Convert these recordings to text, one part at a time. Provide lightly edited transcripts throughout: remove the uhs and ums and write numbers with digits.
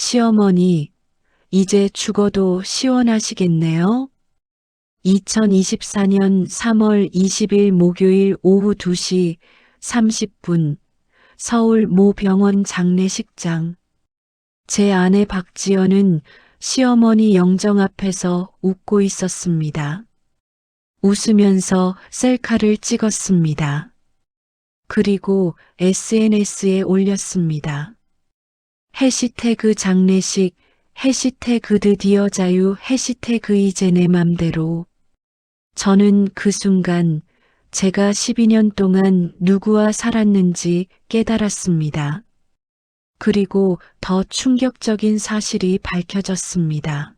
시어머니, 이제 죽어도 시원하시겠네요? 2024년 3월 20일 목요일 오후 2시 30분 서울 모 병원 장례식장. 제 아내 박지연은 시어머니 영정 앞에서 웃고 있었습니다. 웃으면서 셀카를 찍었습니다. 그리고 SNS에 올렸습니다. 해시태그 장례식, 해시태그 드디어 자유, 해시태그 이제 내 맘대로. 저는 그 순간 제가 12년 동안 누구와 살았는지 깨달았습니다. 그리고 더 충격적인 사실이 밝혀졌습니다.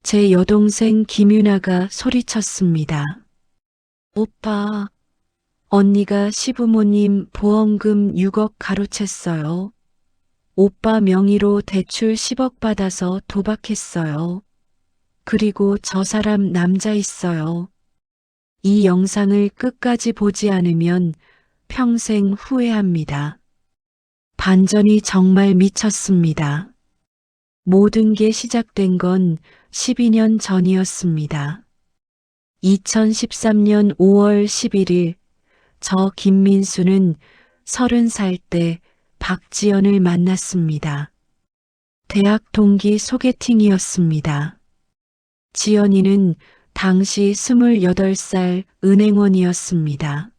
제 여동생 김유나가 소리쳤습니다. 오빠, 언니가 시부모님 보험금 6억 가로챘어요. 오빠 명의로 대출 10억 받아서 도박했어요. 그리고 저 사람 남자 있어요. 이 영상을 끝까지 보지 않으면 평생 후회합니다. 반전이 정말 미쳤습니다. 모든 게 시작된 건 12년 전이었습니다. 2013년 5월 11일, 저 김민수는 30살 때 박지연을 만났습니다. 대학 동기 소개팅이었습니다. 지연이는 당시 28살 은행원이었습니다.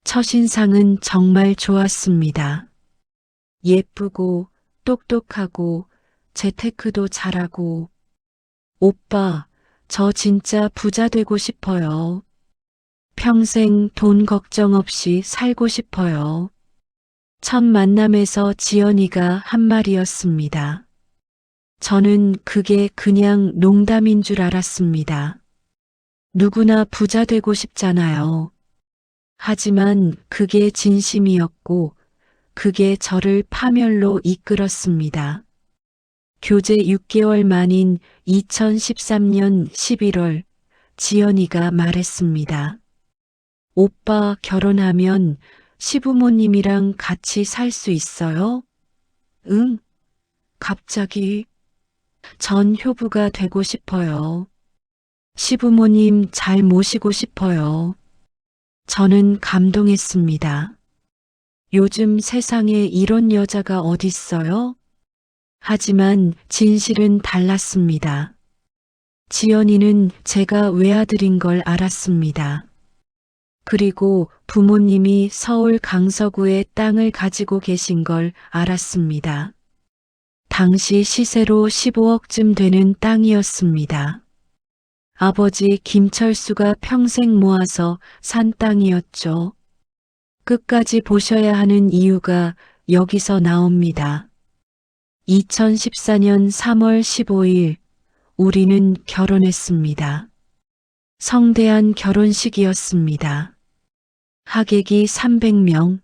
첫인상은 정말 좋았습니다. 예쁘고 똑똑하고 재테크도 잘하고. 오빠, 저 진짜 부자 되고 싶어요. 평생 돈 걱정 없이 살고 싶어요. 첫 만남에서 지연이가 한 말이었습니다. 저는 그게 그냥 농담인 줄 알았습니다. 누구나 부자 되고 싶잖아요. 하지만 그게 진심이었고, 그게 저를 파멸로 이끌었습니다. 교제 6개월 만인 2013년 11월, 지연이가 말했습니다. 오빠 결혼하면 시부모님이랑 같이 살 수 있어요? 응. 갑자기. 전 효부가 되고 싶어요. 시부모님 잘 모시고 싶어요. 저는 감동했습니다. 요즘 세상에 이런 여자가 어딨어요? 하지만 진실은 달랐습니다. 지연이는 제가 외아들인 걸 알았습니다. 그리고 부모님이 서울 강서구에 땅을 가지고 계신 걸 알았습니다. 당시 시세로 15억쯤 되는 땅이었습니다. 아버지 김철수가 평생 모아서 산 땅이었죠. 끝까지 보셔야 하는 이유가 여기서 나옵니다. 2014년 3월 15일, 우리는 결혼했습니다. 성대한 결혼식이었습니다. 하객이 300명,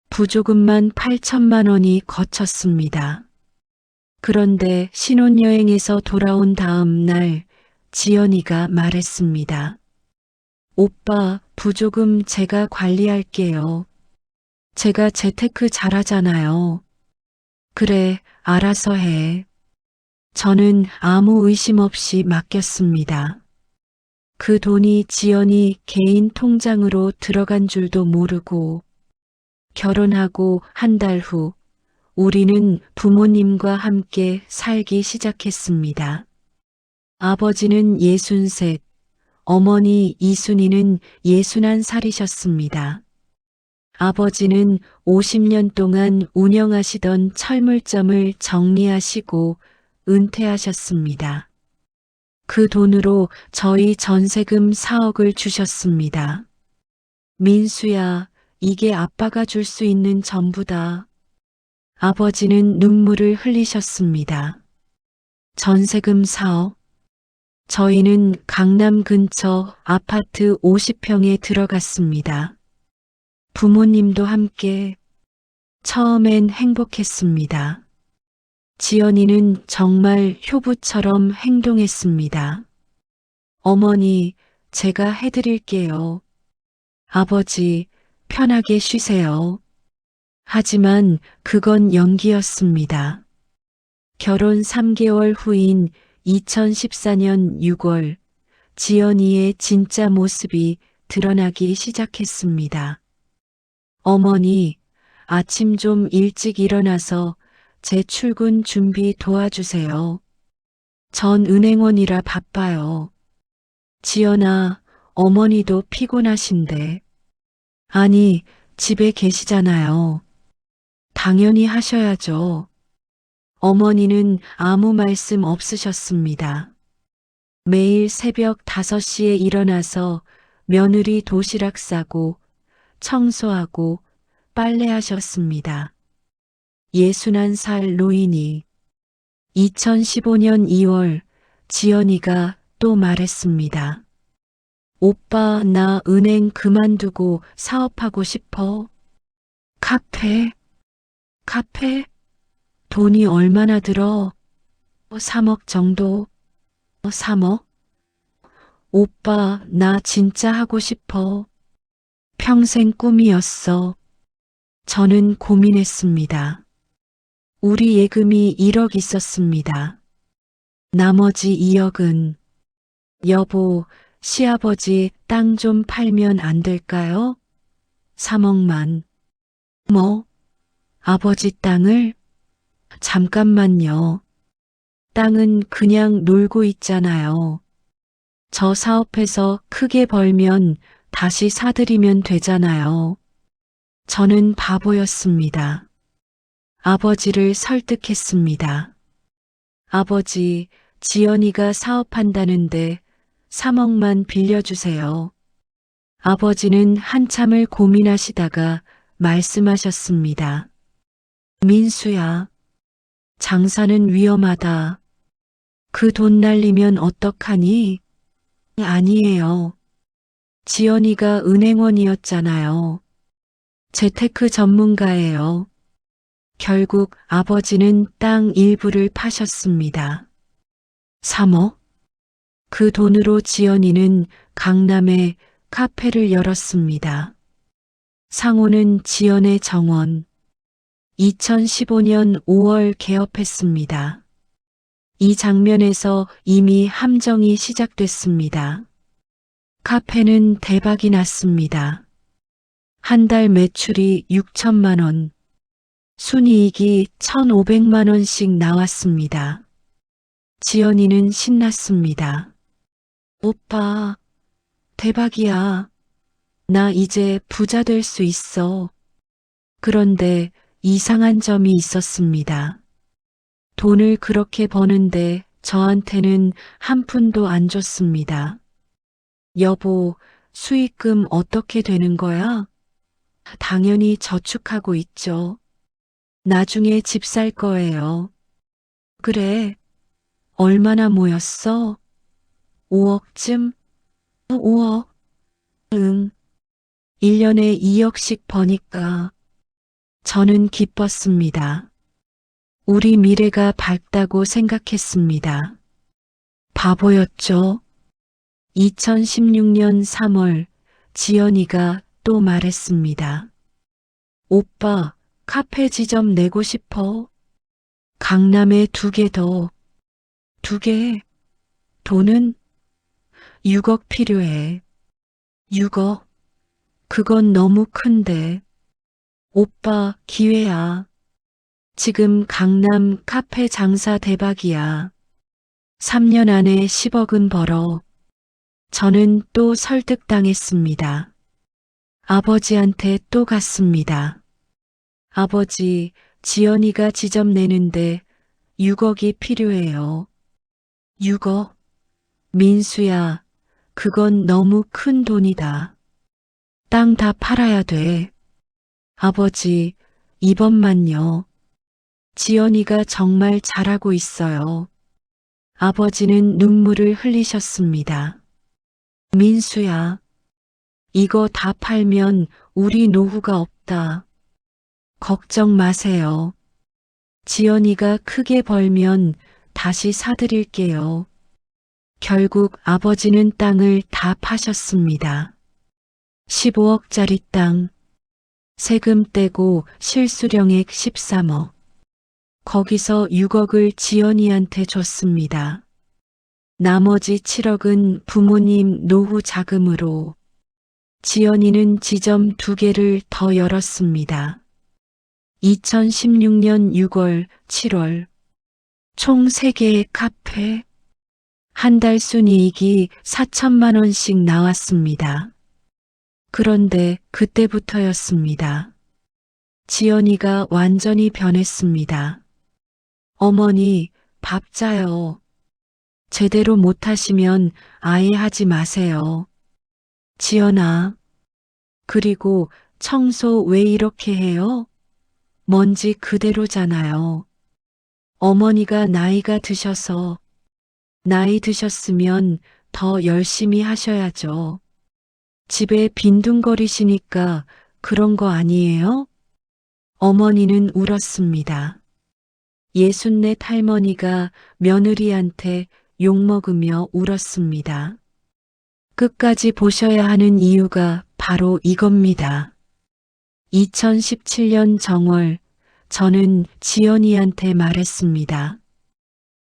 부조금만 8천만 원이 거쳤습니다. 그런데 신혼여행에서 돌아온 다음 날 지연이가 말했습니다. 오빠, 부조금 제가 관리할게요. 제가 재테크 잘하잖아요. 그래, 알아서 해. 저는 아무 의심 없이 맡겼습니다. 그 돈이 지연이 개인 통장으로 들어간 줄도 모르고, 결혼하고 한 달 후 우리는 부모님과 함께 살기 시작했습니다. 아버지는 63, 어머니 이순이는 61살이셨습니다. 아버지는 50년 동안 운영하시던 철물점을 정리하시고 은퇴하셨습니다. 그 돈으로 저희 전세금 4억을 주셨습니다. 민수야, 이게 아빠가 줄 수 있는 전부다. 아버지는 눈물을 흘리셨습니다. 전세금 4억. 저희는 강남 근처 아파트 50평에 들어갔습니다. 부모님도 함께. 처음엔 행복했습니다. 지연이는 정말 효부처럼 행동했습니다. 어머니, 제가 해드릴게요. 아버지, 편하게 쉬세요. 하지만 그건 연기였습니다. 결혼 3개월 후인 2014년 6월, 지연이의 진짜 모습이 드러나기 시작했습니다. 어머니, 아침 좀 일찍 일어나서 제 출근 준비 도와주세요. 전 은행원이라 바빠요. 지연아, 어머니도 피곤하신데. 아니, 집에 계시잖아요. 당연히 하셔야죠. 어머니는 아무 말씀 없으셨습니다. 매일 새벽 5시에 일어나서 며느리 도시락 싸고 청소하고 빨래하셨습니다. 61살 노인이 2015년 2월 지연이가 또 말했습니다. 오빠, 나 은행 그만두고 사업하고 싶어. 카페? 카페? 돈이 얼마나 들어? 3억 정도? 3억? 오빠, 나 진짜 하고 싶어. 평생 꿈이었어. 저는 고민했습니다. 우리 예금이 1억 있었습니다. 나머지 2억은 여보, 시아버지 땅 좀 팔면 안 될까요? 3억만. 뭐? 아버지 땅을? 잠깐만요. 땅은 그냥 놀고 있잖아요. 저 사업해서 크게 벌면 다시 사드리면 되잖아요. 저는 바보였습니다. 아버지를 설득했습니다. 아버지, 지연이가 사업한다는데 3억만 빌려주세요. 아버지는 한참을 고민하시다가 말씀하셨습니다. 민수야, 장사는 위험하다. 그 돈 날리면 어떡하니? 아니에요. 지연이가 은행원이었잖아요. 재테크 전문가예요. 결국 아버지는 땅 일부를 파셨습니다. 3억? 그 돈으로 지연이는 강남에 카페를 열었습니다. 상호는 지연의 정원. 2015년 5월 개업했습니다. 이 장면에서 이미 함정이 시작됐습니다. 카페는 대박이 났습니다. 한 달 매출이 6천만 원, 순이익이 1,500만 원씩 나왔습니다. 지연이는 신났습니다. 오빠, 대박이야. 나 이제 부자 될 수 있어. 그런데 이상한 점이 있었습니다. 돈을 그렇게 버는데 저한테는 한 푼도 안 줬습니다. 여보, 수익금 어떻게 되는 거야? 당연히 저축하고 있죠. 나중에 집 살 거예요. 그래, 얼마나 모였어? 5억쯤? 5억? 응. 1년에 2억씩 버니까 저는 기뻤습니다. 우리 미래가 밝다고 생각했습니다. 바보였죠. 2016년 3월 지연이가 또 말했습니다. 오빠, 카페 지점 내고 싶어. 강남에 2개 더. 2개? 돈은 6억 필요해. 6억? 그건 너무 큰데. 오빠, 기회야. 지금 강남 카페 장사 대박이야. 3년 안에 10억은 벌어. 저는 또 설득당했습니다. 아버지한테 또 갔습니다. 아버지, 지연이가 지점 내는데 6억이 필요해요. 6억? 민수야, 그건 너무 큰 돈이다. 땅 다 팔아야 돼. 아버지, 이번만요. 지연이가 정말 잘하고 있어요. 아버지는 눈물을 흘리셨습니다. 민수야, 이거 다 팔면 우리 노후가 없다. 걱정 마세요. 지연이가 크게 벌면 다시 사드릴게요. 결국 아버지는 땅을 다 파셨습니다. 15억짜리 땅, 세금 떼고 실수령액 13억. 거기서 6억을 지연이한테 줬습니다. 나머지 7억은 부모님 노후 자금으로. 지연이는 지점 2개를 더 열었습니다. 2016년 6월, 7월. 총 3개의 카페. 한 달 순이익이 4천만 원씩 나왔습니다. 그런데 그때부터였습니다. 지연이가 완전히 변했습니다. 어머니, 밥 짜요. 제대로 못하시면 아예 하지 마세요. 지연아. 그리고 청소 왜 이렇게 해요? 먼지 그대로잖아요. 어머니가 나이가 드셔서. 나이 드셨으면 더 열심히 하셔야죠. 집에 빈둥거리시니까 그런 거 아니에요? 어머니는 울었습니다. 64 할머니가 며느리한테 욕먹으며 울었습니다. 끝까지 보셔야 하는 이유가 바로 이겁니다. 2017년 정월, 저는 지연이한테 말했습니다.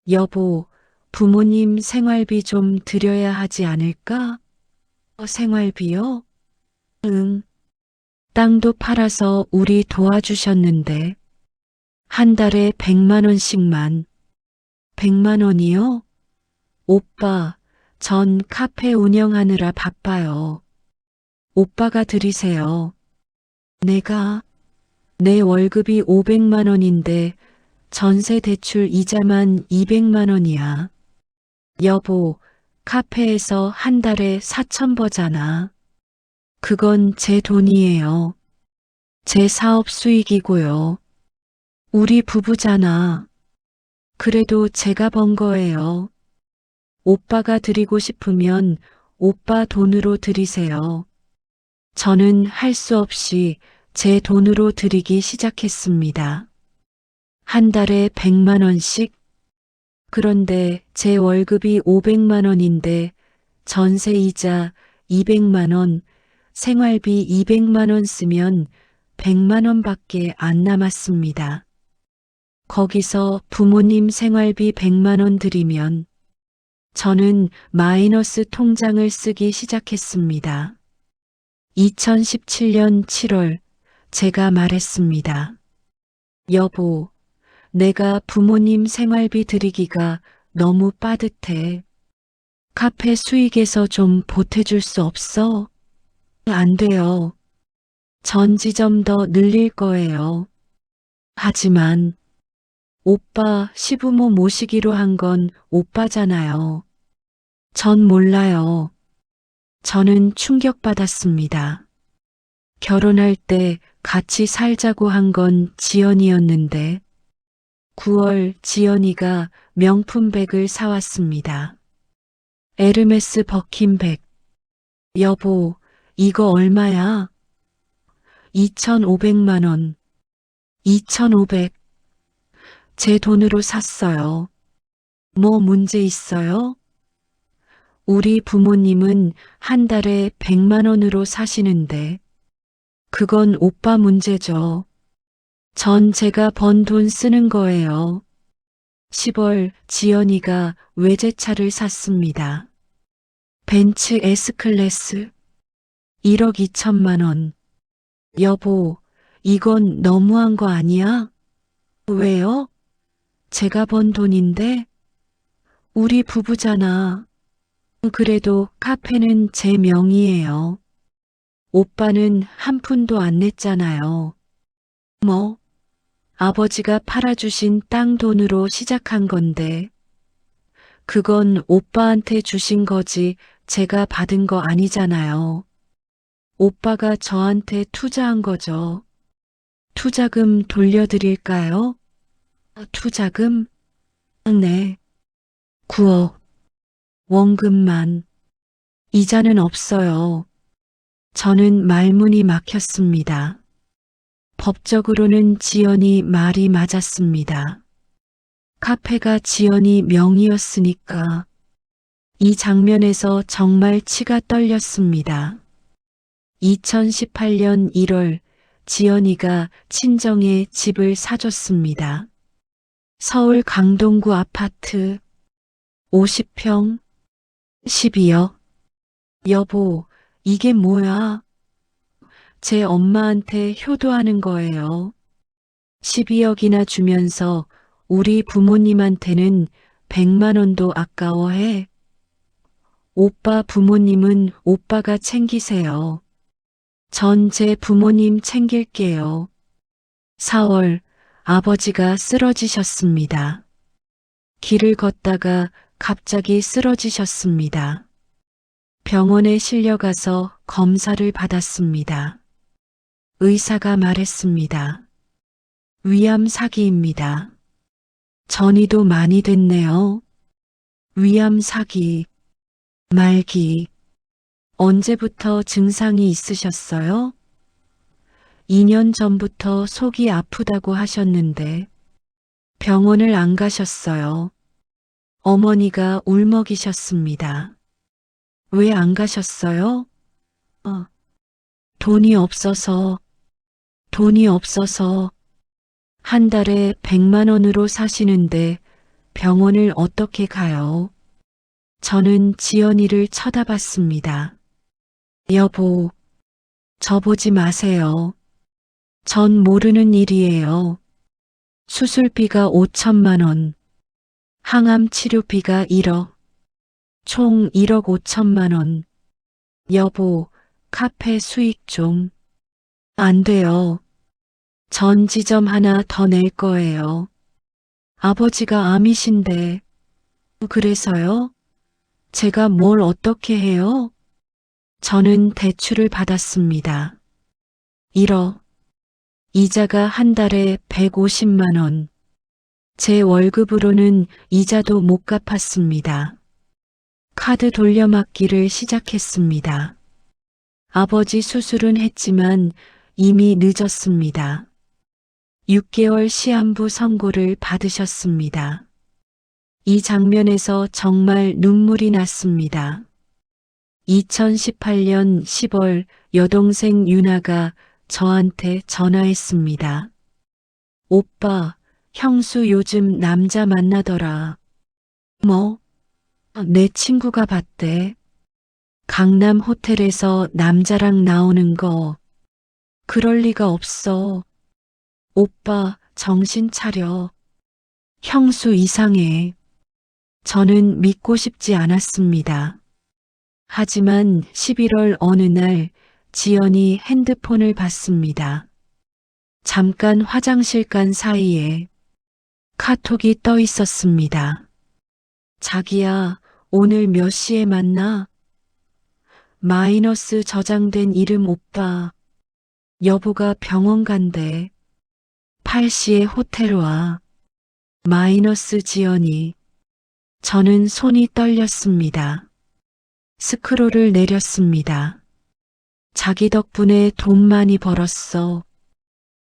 여보, 부모님 생활비 좀 드려야 하지 않을까? 생활비요? 응. 땅도 팔아서 우리 도와주셨는데. 한 달에 100만 원씩만. 100만 원이요? 오빠, 전 카페 운영하느라 바빠요. 오빠가 드리세요. 내 월급이 500만 원인데 전세 대출 이자만 200만 원이야. 여보, 카페에서 한 달에 4천 버잖아. 그건 제 돈이에요. 제 사업 수익이고요. 우리 부부잖아. 그래도 제가 번 거예요. 오빠가 드리고 싶으면 오빠 돈으로 드리세요. 저는 할 수 없이 제 돈으로 드리기 시작했습니다. 한 달에 100만 원씩? 그런데 제 월급이 500만 원인데 전세 이자 200만 원, 생활비 200만 원 쓰면 100만 원밖에 안 남았습니다. 거기서 부모님 생활비 100만 원 드리면 저는 마이너스 통장을 쓰기 시작했습니다. 2017년 7월 제가 말했습니다. 여보, 내가 부모님 생활비 드리기가 너무 빠듯해. 카페 수익에서 좀 보태줄 수 없어? 안 돼요. 전지점 더 늘릴 거예요. 하지만 오빠 시부모 모시기로 한 건 오빠잖아요. 전 몰라요. 저는 충격받았습니다. 결혼할 때 같이 살자고 한 건 지연이었는데 9월 지연이가 명품백을 사왔습니다. 에르메스 버킨백. 여보, 이거 얼마야? 2,500만 원. 2,500. 제 돈으로 샀어요. 뭐 문제 있어요? 우리 부모님은 한 달에 100만 원으로 사시는데 그건 오빠 문제죠. 전 제가 번 돈 쓰는 거예요. 10월 지연이가 외제차를 샀습니다. 벤츠 S클래스 1억 2천만 원. 여보, 이건 너무한 거 아니야? 왜요? 제가 번 돈인데? 우리 부부잖아. 그래도 카페는 제 명의예요. 오빠는 한 푼도 안 냈잖아요. 뭐? 아버지가 팔아주신 땅 돈으로 시작한 건데. 그건 오빠한테 주신 거지 제가 받은 거 아니잖아요. 오빠가 저한테 투자한 거죠. 투자금 돌려드릴까요? 투자금? 네. 9억. 원금만. 이자는 없어요. 저는 말문이 막혔습니다. 법적으로는 지연이 말이 맞았습니다. 카페가 지연이 명의였으니까. 이 장면에서 정말 치가 떨렸습니다. 2018년 1월 지연이가 친정에 집을 사줬습니다. 서울 강동구 아파트 50평 12억. 여보, 이게 뭐야? 제 엄마한테 효도하는 거예요. 12억이나 주면서 우리 부모님한테는 100만 원도 아까워해. 오빠 부모님은 오빠가 챙기세요. 전 제 부모님 챙길게요. 4월 아버지가 쓰러지셨습니다. 길을 걷다가 갑자기 쓰러지셨습니다. 병원에 실려가서 검사를 받았습니다. 의사가 말했습니다. 위암 사기입니다. 전이도 많이 됐네요. 위암 사기, 말기. 언제부터 증상이 있으셨어요? 2년 전부터 속이 아프다고 하셨는데 병원을 안 가셨어요. 어머니가 울먹이셨습니다. 왜 안 가셨어요? 돈이 없어서, 돈이 없어서. 한 달에 100만 원으로 사시는데 병원을 어떻게 가요? 저는 지연이를 쳐다봤습니다. 여보, 저 보지 마세요. 전 모르는 일이에요. 수술비가 5천만 원, 항암 치료비가 1억, 총 1억 5천만 원. 여보, 카페 수익 좀. 안 돼요. 전 지점 하나 더 낼 거예요. 아버지가 암이신데. 그래서요? 제가 뭘 어떻게 해요? 저는 대출을 받았습니다. 1억. 이자가 한 달에 150만 원. 제 월급으로는 이자도 못 갚았습니다. 카드 돌려막기를 시작했습니다. 아버지 수술은 했지만 이미 늦었습니다. 6개월 시한부 선고를 받으셨습니다. 이 장면에서 정말 눈물이 났습니다. 2018년 10월 여동생 유나가 저한테 전화했습니다. 오빠, 형수 요즘 남자 만나더라. 뭐? 내 친구가 봤대. 강남 호텔에서 남자랑 나오는 거. 그럴 리가 없어. 오빠, 정신 차려. 형수 이상해. 저는 믿고 싶지 않았습니다. 하지만 11월 어느 날 지연이 핸드폰을 받습니다. 잠깐 화장실 간 사이에 카톡이 떠 있었습니다. 자기야, 오늘 몇 시에 만나? 마이너스 저장된 이름 오빠. 여보가 병원 간대. 8시에 호텔 와. 마이너스 지연이. 저는 손이 떨렸습니다. 스크롤을 내렸습니다. 자기 덕분에 돈 많이 벌었어.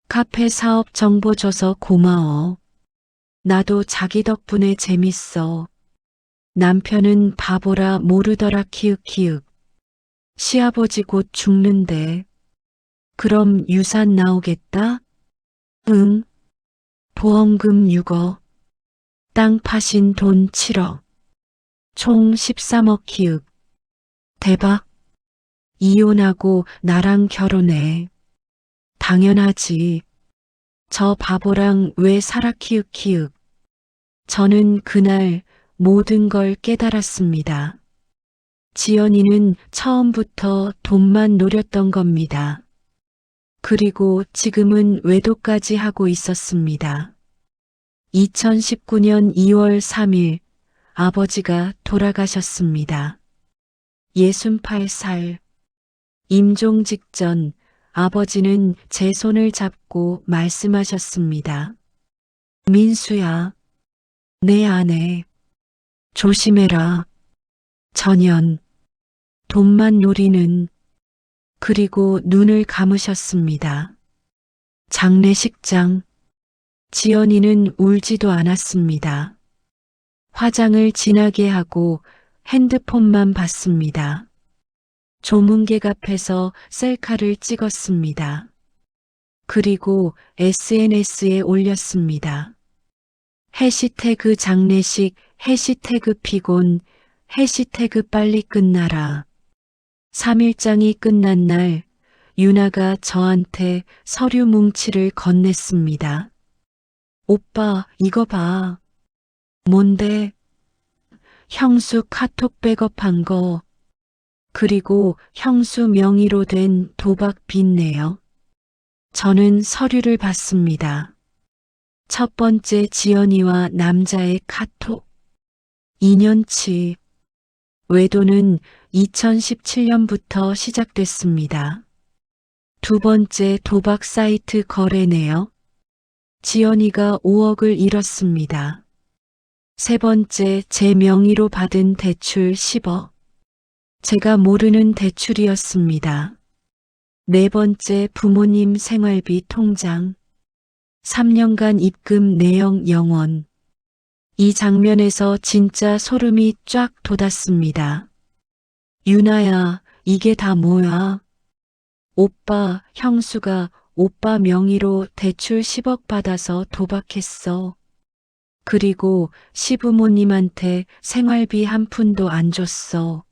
카페 사업 정보 줘서 고마워. 나도 자기 덕분에 재밌어. 남편은 바보라 모르더라 키읔키읔. 시아버지 곧 죽는데. 그럼 유산 나오겠다? 응. 보험금 6억. 땅 파신 돈 7억. 총 13억 키읔. 대박. 이혼하고 나랑 결혼해. 당연하지. 저 바보랑 왜 살아 키읔키읔. 저는 그날 모든 걸 깨달았습니다. 지연이는 처음부터 돈만 노렸던 겁니다. 그리고 지금은 외도까지 하고 있었습니다. 2019년 2월 3일 아버지가 돌아가셨습니다. 68살. 임종 직전 아버지는 제 손을 잡고 말씀하셨습니다. 민수야, 내 아내. 조심해라. 전연. 돈만 노리는. 그리고 눈을 감으셨습니다. 장례식장. 지연이는 울지도 않았습니다. 화장을 진하게 하고 핸드폰만 봤습니다. 조문객 앞에서 셀카를 찍었습니다. 그리고 SNS에 올렸습니다. 해시태그 장례식, 해시태그 피곤, 해시태그 빨리 끝나라. 3일장이 끝난 날 유나가 저한테 서류 뭉치를 건넸습니다. 오빠, 이거 봐. 뭔데? 형수 카톡 백업한 거. 그리고 형수 명의로 된 도박 빚네요. 저는 서류를 봤습니다. 첫 번째 지연이와 남자의 카톡. 2년치. 외도는 2017년부터 시작됐습니다. 두 번째 도박 사이트 거래네요. 지연이가 5억을 잃었습니다. 세 번째 제 명의로 받은 대출 10억. 제가 모르는 대출이었습니다. 네 번째 부모님 생활비 통장. 3년간 입금 내역 0원. 이 장면에서 진짜 소름이 쫙 돋았습니다. 유나야, 이게 다 뭐야? 오빠, 형수가 오빠 명의로 대출 10억 받아서 도박했어. 그리고 시부모님한테 생활비 한 푼도 안 줬어.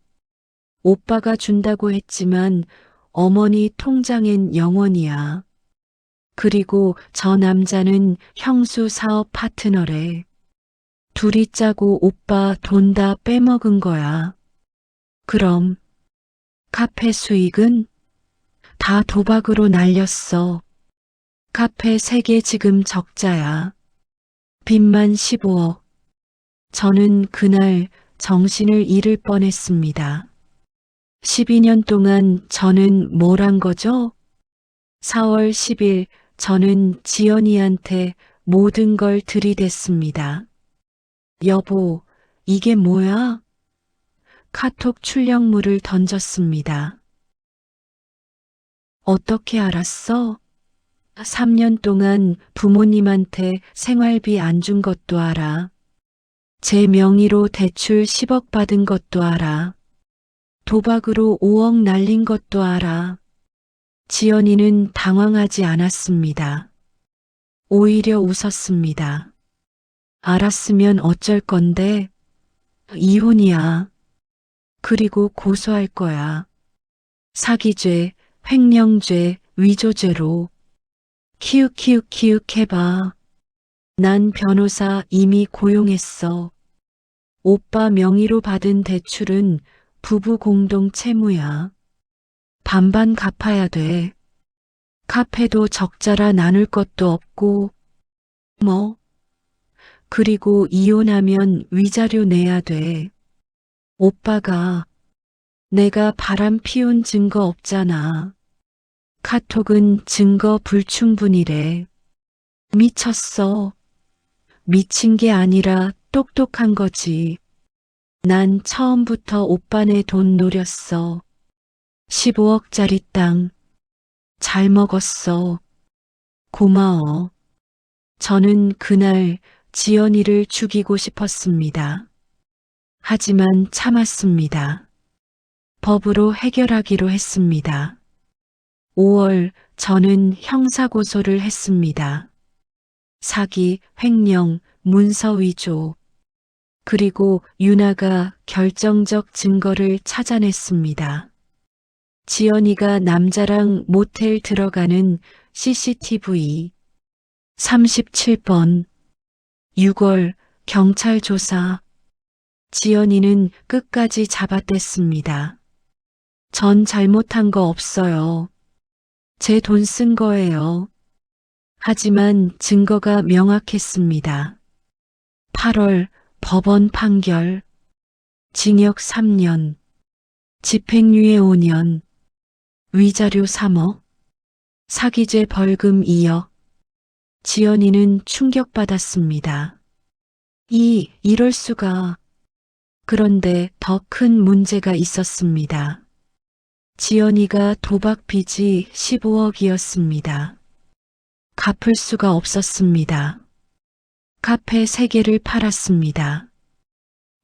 오빠가 준다고 했지만 어머니 통장엔 0원이야. 그리고 저 남자는 형수 사업 파트너래. 둘이 짜고 오빠 돈 다 빼먹은 거야. 그럼 카페 수익은? 다 도박으로 날렸어. 카페 3개 지금 적자야. 빚만 15억. 저는 그날 정신을 잃을 뻔했습니다. 12년 동안 저는 뭘 한 거죠? 4월 10일 저는 지연이한테 모든 걸 들이댔습니다. 여보, 이게 뭐야? 카톡 출력물을 던졌습니다. 어떻게 알았어? 3년 동안 부모님한테 생활비 안 준 것도 알아. 제 명의로 대출 10억 받은 것도 알아. 도박으로 5억 날린 것도 알아. 지연이는 당황하지 않았습니다. 오히려 웃었습니다. 알았으면 어쩔 건데? 이혼이야. 그리고 고소할 거야. 사기죄, 횡령죄, 위조죄로. 키읔키읔키읔 해봐. 난 변호사 이미 고용했어. 오빠 명의로 받은 대출은 부부 공동 채무야. 반반 갚아야 돼. 카페도 적자라 나눌 것도 없고. 뭐? 그리고 이혼하면 위자료 내야 돼. 오빠가 내가 바람 피운 증거 없잖아. 카톡은 증거 불충분이래. 미쳤어. 미친 게 아니라 똑똑한 거지. 난 처음부터 오빠네 돈 노렸어. 15억짜리 땅. 잘 먹었어. 고마워. 저는 그날 지연이를 죽이고 싶었습니다. 하지만 참았습니다. 법으로 해결하기로 했습니다. 5월 저는 형사고소를 했습니다. 사기, 횡령, 문서 위조. 그리고 유나가 결정적 증거를 찾아냈습니다. 지연이가 남자랑 모텔 들어가는 CCTV. 37번. 6월 경찰 조사. 지연이는 끝까지 잡아댔습니다. 전 잘못한 거 없어요. 제 돈 쓴 거예요. 하지만 증거가 명확했습니다. 8월 법원 판결. 징역 3년. 집행유예 5년. 위자료 3억. 사기죄 벌금 2억. 지연이는 충격받았습니다. 이럴 수가. 그런데 더 큰 문제가 있었습니다. 지연이가 도박 빚이 15억이었습니다. 갚을 수가 없었습니다. 카페 3개를 팔았습니다.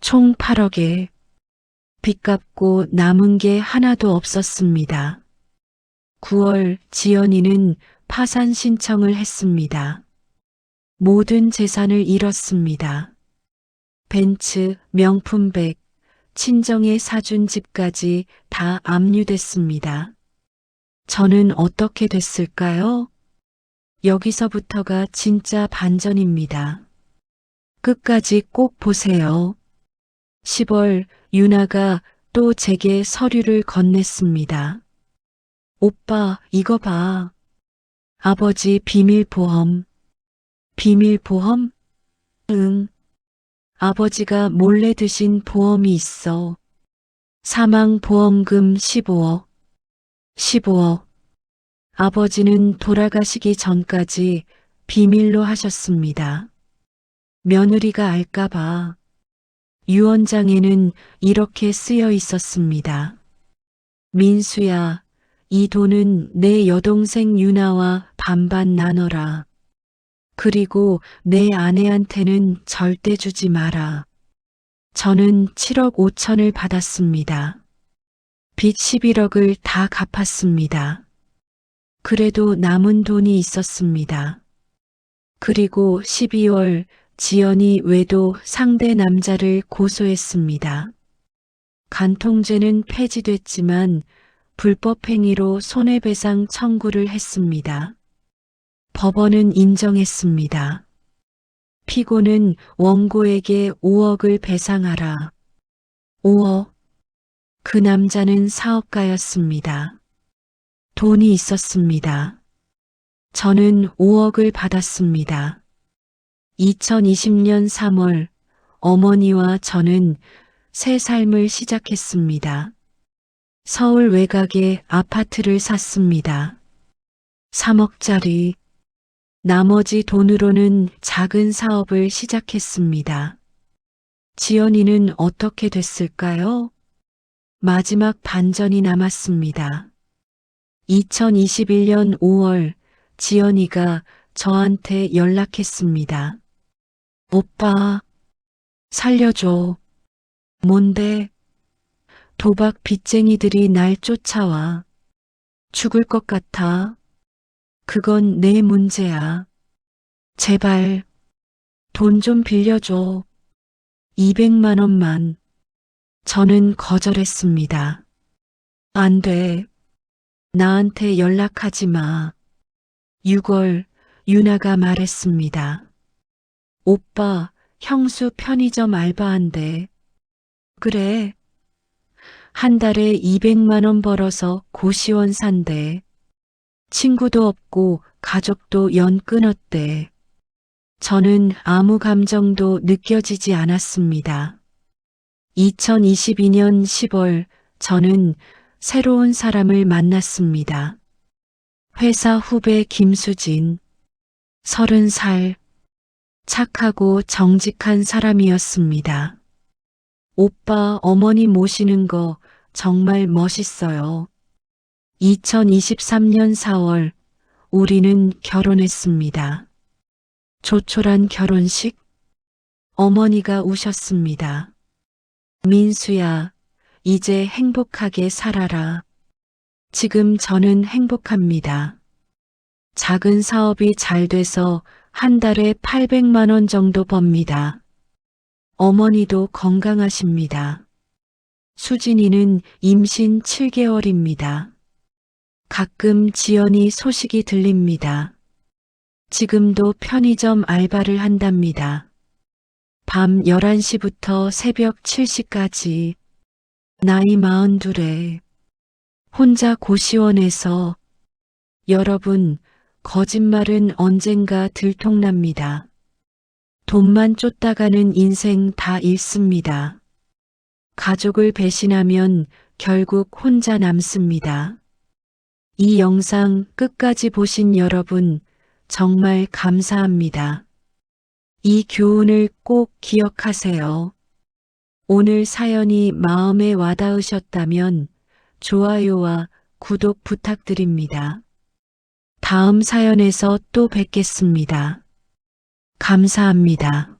총 8억에 빚 갚고 남은 게 하나도 없었습니다. 9월 지연이는 파산 신청을 했습니다. 모든 재산을 잃었습니다. 벤츠, 명품백, 친정에 사준 집까지 다 압류됐습니다. 저는 어떻게 됐을까요? 여기서부터가 진짜 반전입니다. 끝까지 꼭 보세요. 10월 유나가 또 제게 서류를 건넸습니다. 오빠, 이거 봐. 아버지 비밀보험. 비밀보험? 응. 아버지가 몰래 드신 보험이 있어. 사망보험금 15억. 15억. 아버지는 돌아가시기 전까지 비밀로 하셨습니다. 며느리가 알까봐. 유언장에는 이렇게 쓰여 있었습니다. 민수야, 이 돈은 내 여동생 유나와 반반 나눠라. 그리고 내 아내한테는 절대 주지 마라. 저는 7억 5천을 받았습니다. 빚 11억을 다 갚았습니다. 그래도 남은 돈이 있었습니다. 그리고 12월 지연이 외도 상대 남자를 고소했습니다. 간통죄는 폐지됐지만 불법행위로 손해배상 청구를 했습니다. 법원은 인정했습니다. 피고는 원고에게 5억을 배상하라. 5억. 그 남자는 사업가였습니다. 돈이 있었습니다. 저는 5억을 받았습니다. 2020년 3월 어머니와 저는 새 삶을 시작했습니다. 서울 외곽에 아파트를 샀습니다. 3억짜리. 나머지 돈으로는 작은 사업을 시작했습니다. 지연이는 어떻게 됐을까요? 마지막 반전이 남았습니다. 2021년 5월 지연이가 저한테 연락했습니다. 오빠, 살려줘. 뭔데? 도박 빚쟁이들이 날 쫓아와. 죽을 것 같아. 그건 내 문제야. 제발, 돈 좀 빌려줘. 200만 원만. 저는 거절했습니다. 안 돼. 나한테 연락하지 마. 6월, 유나가 말했습니다. 오빠, 형수 편의점 알바한대. 그래. 한 달에 200만 원 벌어서 고시원 산대. 친구도 없고 가족도 연 끊었대. 저는 아무 감정도 느껴지지 않았습니다. 2022년 10월 저는 새로운 사람을 만났습니다. 회사 후배 김수진. 30살. 착하고 정직한 사람이었습니다. 오빠 어머니 모시는 거 정말 멋있어요. 2023년 4월 우리는 결혼했습니다. 조촐한 결혼식. 어머니가 우셨습니다. 민수야, 이제 행복하게 살아라. 지금 저는 행복합니다. 작은 사업이 잘 돼서 한 달에 800만 원 정도 법니다. 어머니도 건강하십니다. 수진이는 임신 7개월입니다. 가끔 지연이 소식이 들립니다. 지금도 편의점 알바를 한답니다. 밤 11시부터 새벽 7시까지. 나이 42에 혼자 고시원에서. 여러분, 거짓말은 언젠가 들통납니다. 돈만 쫓다가는 인생 다 잃습니다. 가족을 배신하면 결국 혼자 남습니다. 이 영상 끝까지 보신 여러분 정말 감사합니다. 이 교훈을 꼭 기억하세요. 오늘 사연이 마음에 와닿으셨다면 좋아요와 구독 부탁드립니다. 다음 사연에서 또 뵙겠습니다. 감사합니다.